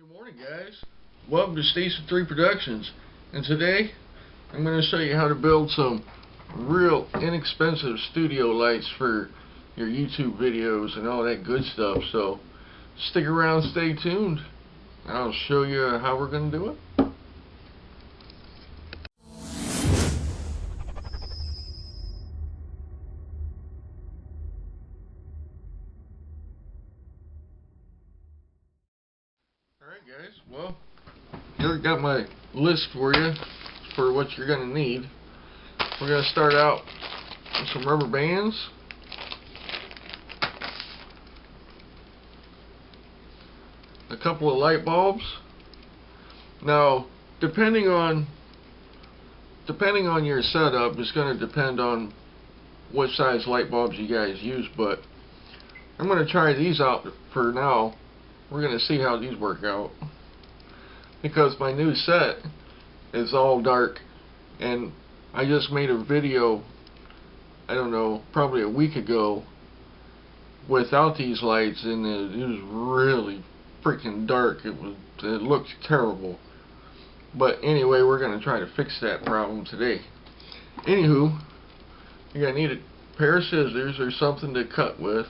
Good morning, guys. Welcome to Station 3 Productions, and today I'm going to show you how to build some real inexpensive studio lights for your YouTube videos and all that good stuff. So stick around, stay tuned, and I'll show you how we're going to do it. Alright guys, well, here I got my list for you for what you're going to need. We're going to start out with some rubber bands, a couple of light bulbs. Now, depending on your setup, it's going to depend on what size light bulbs you guys use, but I'm going to try these out for now. We're going to see how these work out, because my new set is all dark, and I just made a video, I don't know, probably a week ago without these lights, and it was really freaking dark. It looked terrible. But anyway, we're going to try to fix that problem today. Anywho, you're going to need a pair of scissors or something to cut with.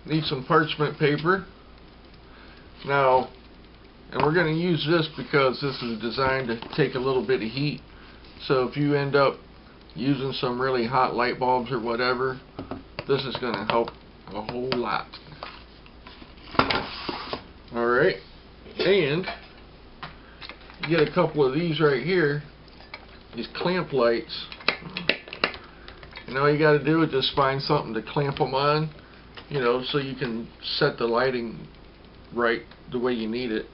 Need some parchment paper. Now, and we're going to use this because this is designed to take a little bit of heat. So if you end up using some really hot light bulbs or whatever, this is going to help a whole lot. Alright, and you get a couple of these right here, these clamp lights. And all you got to do is just find something to clamp them on, you know, so you can set the lighting right the way you need it.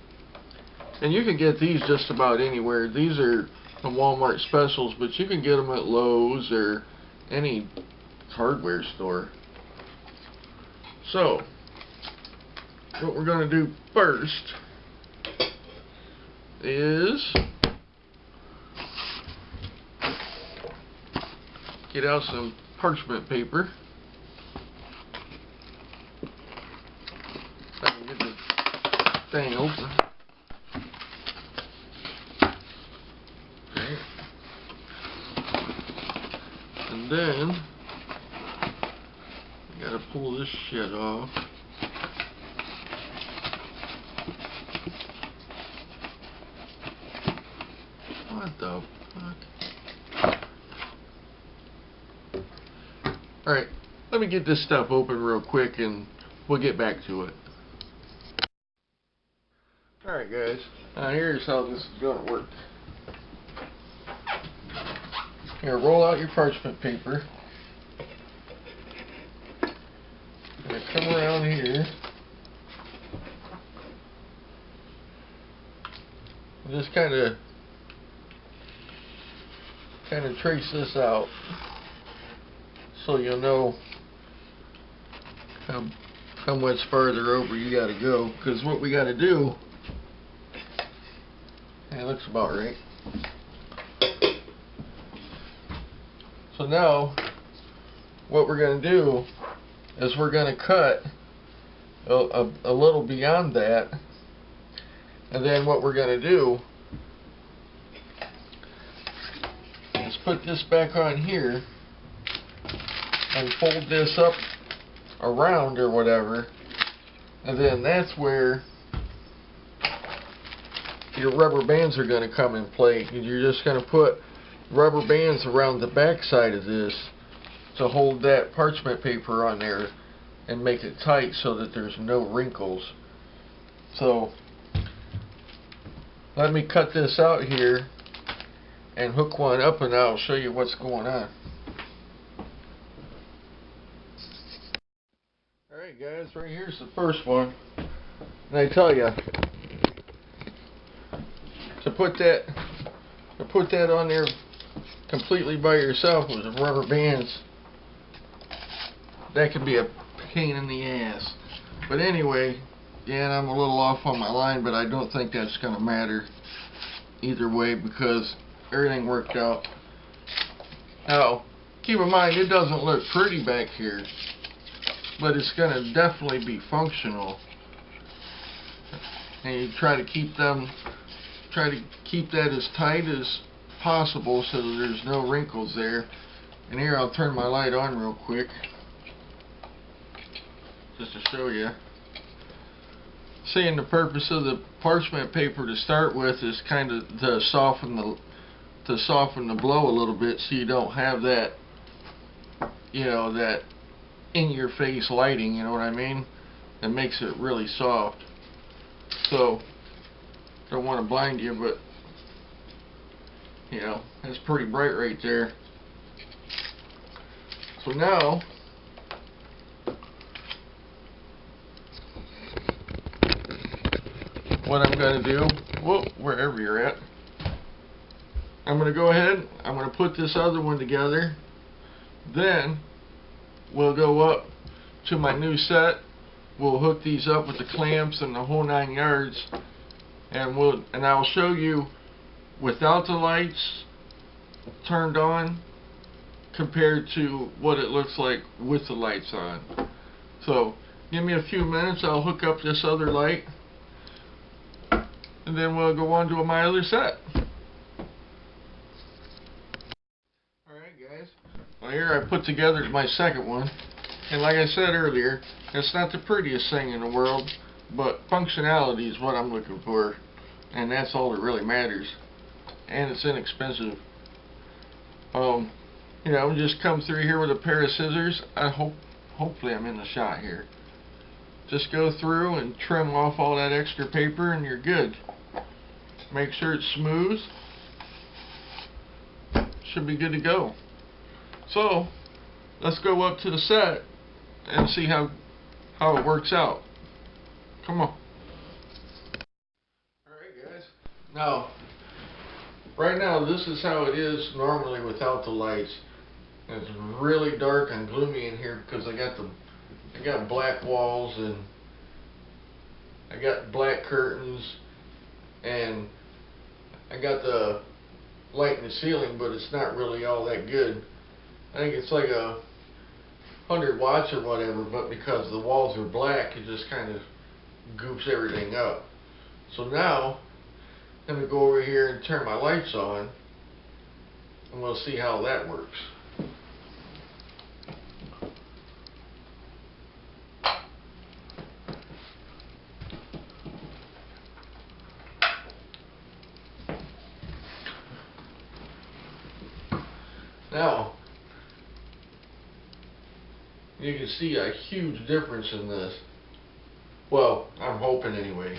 And you can get these just about anywhere. These are the Walmart specials, but you can get them at Lowe's or any hardware store. So what we're going to do first is get out some parchment paper. If I can get the thing open. Okay. And then you gotta pull this shit off. What the fuck? Alright, let me get this stuff open real quick and we'll get back to it. Alright guys, here's how this is going to work. Here, roll out your parchment paper. And come around here. And just kind of trace this out so you'll know how much farther over you got to go, because what we got to do, it looks about right. So now what we're going to do is we're going to cut a little beyond that, and then what we're going to do is put this back on here and fold this up around or whatever, and then that's where your rubber bands are going to come in play. You're just going to put rubber bands around the back side of this to hold that parchment paper on there and make it tight so that there's no wrinkles. So let me cut this out here and hook one up, and I'll show you what's going on. Alright guys, right here's the first one. And I tell you, to put that on there completely by yourself with the rubber bands, that can be a pain in the ass. But anyway, yeah, I'm a little off on my line, but I don't think that's going to matter either way because everything worked out. Now, keep in mind, it doesn't look pretty back here, but it's going to definitely be functional and you try to keep that as tight as possible so that there's no wrinkles there. And here, I'll turn my light on real quick just to show you. Seeing the purpose of the parchment paper to start with is kind of to soften the blow a little bit, so you don't have that, you know, that in your face lighting, you know what I mean? It makes it really soft. So don't want to blind you, but you know, that's pretty bright right there. So now what I'm going to do, wherever you're at, I'm going to go ahead, I'm going to put this other one together, then we'll go up to my new set, we'll hook these up with the clamps and the whole 9 yards, and I'll show you without the lights turned on compared to what it looks like with the lights on. So give me a few minutes, I'll hook up this other light, and then we'll go on to my other set. Alright guys, well here I put together my second one, and like I said earlier, it's not the prettiest thing in the world, but functionality is what I'm looking for, and that's all that really matters, and it's inexpensive. You know, just come through here with a pair of scissors. Hopefully I'm in the shot here. Just go through and trim off all that extra paper and you're good. Make sure it's smooth. Should be good to go. So let's go up to the set and see how it works out. Come on. Alright guys. Now, right now this is how it is normally without the lights. It's really dark and gloomy in here because I got black walls and I got black curtains, and I got the light in the ceiling, but it's not really all that good. I think it's like 100 watts or whatever, but because the walls are black, it just kind of goofs everything up. So now I'm going to go over here and turn my lights on, and we'll see how that works. Now, you can see a huge difference in this. Well, I'm hoping anyway.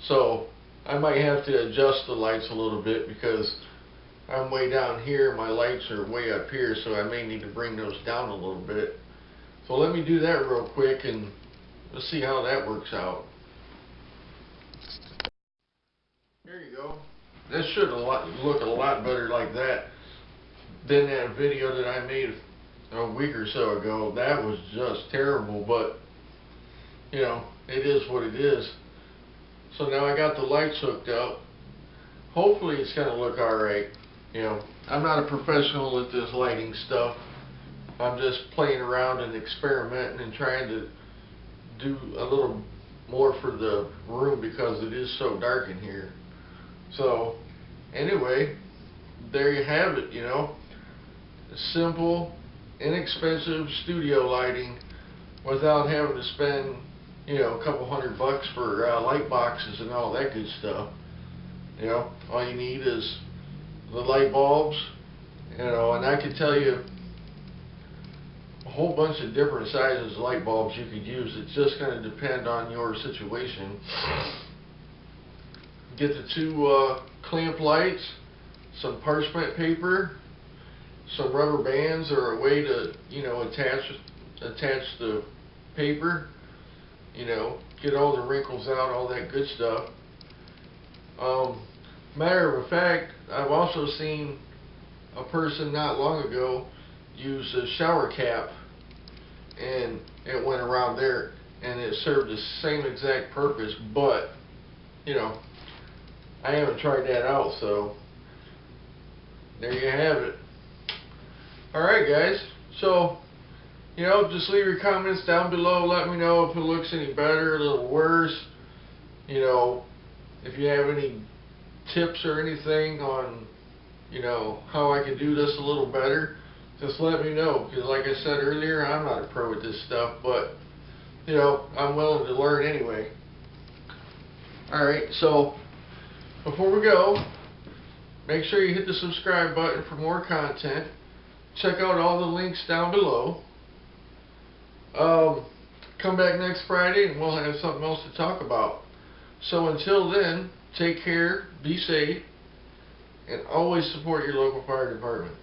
So, I might have to adjust the lights a little bit because I'm way down here, my lights are way up here, so I may need to bring those down a little bit. So let me do that real quick and let's see how that works out. There you go. That should look a lot better like that than that video that I made a week or so ago. That was just terrible, but you know, it is what it is. So now I got the lights hooked up. Hopefully it's going to look alright. You know, I'm not a professional at this lighting stuff. I'm just playing around and experimenting and trying to do a little more for the room because it is so dark in here. So anyway, there you have it, you know. Simple, inexpensive studio lighting without having to spend, you know, a couple $100 for light boxes and all that good stuff. You know, all you need is the light bulbs, you know, and I can tell you a whole bunch of different sizes of light bulbs you could use. It's just going to depend on your situation. Get the two clamp lights, some parchment paper, some rubber bands or a way to, you know, attach the paper, you know, get all the wrinkles out, all that good stuff. Matter of fact, I've also seen a person not long ago use a shower cap and it went around there and it served the same exact purpose, but you know, I haven't tried that out, so there you have it. Alright guys, so you know, just leave your comments down below, let me know if it looks any better, a little worse, you know, if you have any tips or anything on, you know, how I can do this a little better, just let me know. Because like I said earlier, I'm not a pro at this stuff, but, you know, I'm willing to learn anyway. Alright, so before we go, make sure you hit the subscribe button for more content. Check out all the links down below. Come back next Friday and we'll have something else to talk about. So until then, take care, be safe, and always support your local fire department.